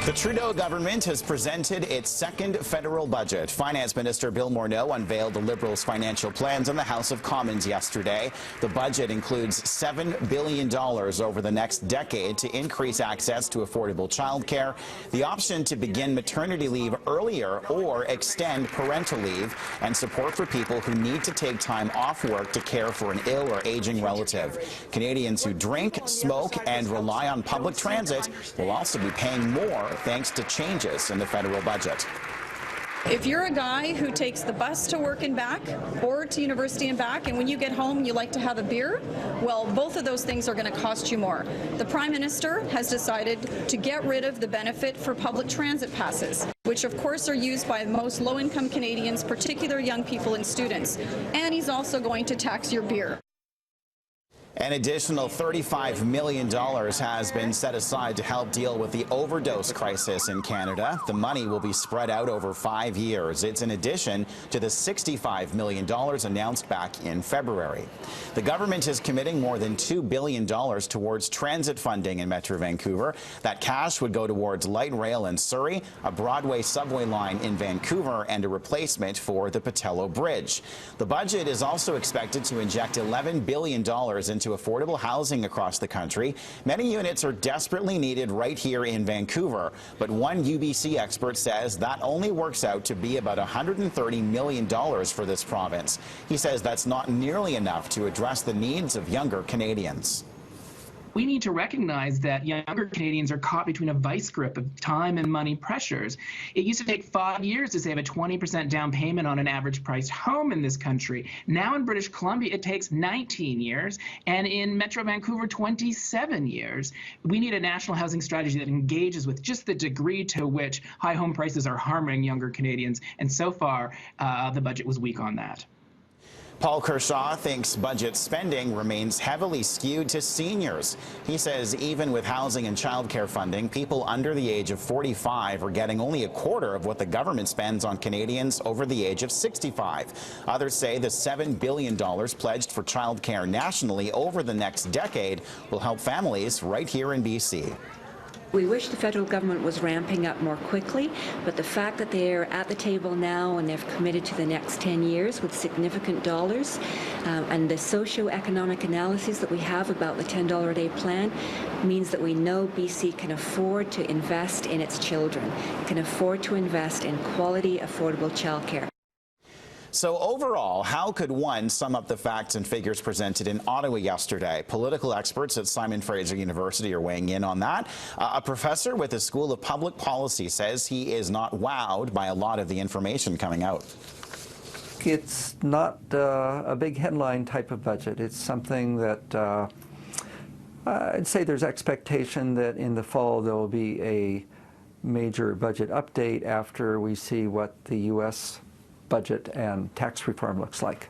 The Trudeau government has presented its second federal budget. Finance Minister Bill Morneau unveiled the Liberals' financial plans in the House of Commons yesterday. The budget includes $7 billion over the next decade to increase access to affordable childcare, the option to begin maternity leave earlier or extend parental leave, and support for people who need to take time off work to care for an ill or aging relative. Canadians who drink, smoke, and rely on public transit will also be paying more thanks to changes in the federal budget. If you're a guy who takes the bus to work and back or to university and back, and when you get home you like to have a beer, well, both of those things are going to cost you more. The Prime Minister has decided to get rid of the benefit for public transit passes, which of course are used by most low-income Canadians, particularly young people and students. And he's also going to tax your beer. An additional $35 million has been set aside to help deal with the overdose crisis in Canada. The money will be spread out over 5 years. It's in addition to the $65 million announced back in February. The government is committing more than $2 billion towards transit funding in Metro Vancouver. That cash would go towards light rail in Surrey, a Broadway subway line in Vancouver, and a replacement for the Patello Bridge. The budget is also expected to inject $11 billion into affordable housing across the country. Many units are desperately needed right here in Vancouver, but one UBC expert says that only works out to be about $130 million for this province. He says that's not nearly enough to address the needs of younger Canadians. We need to recognize that younger Canadians are caught between a vice grip of time and money pressures. It used to take 5 years to save a 20% down payment on an average priced home in this country. Now in British Columbia, it takes 19 years, and in Metro Vancouver, 27 years. We need a national housing strategy that engages with just the degree to which high home prices are harming younger Canadians, and so far, the budget was weak on that. Paul Kershaw thinks budget spending remains heavily skewed to seniors. He says even with housing and childcare funding, people under the age of 45 are getting only a quarter of what the government spends on Canadians over the age of 65. Others say the $7 billion pledged for childcare nationally over the next decade will help families right here in BC. We wish the federal government was ramping up more quickly, but the fact that they're at the table now and they've committed to the next 10 years with significant dollars, and the socio-economic analysis that we have about the $10 a day plan means that we know BC can afford to invest in its children, can afford to invest in quality, affordable childcare. So overall, how could one sum up the facts and figures presented in Ottawa yesterday? Political experts at Simon Fraser University are weighing in on that. A professor with the School of Public Policy says he is not wowed by a lot of the information coming out. It's not a big headline type of budget. It's something that I'd say there's expectation that in the fall there will be a major budget update after we see what the U.S. budget and tax reform looks like.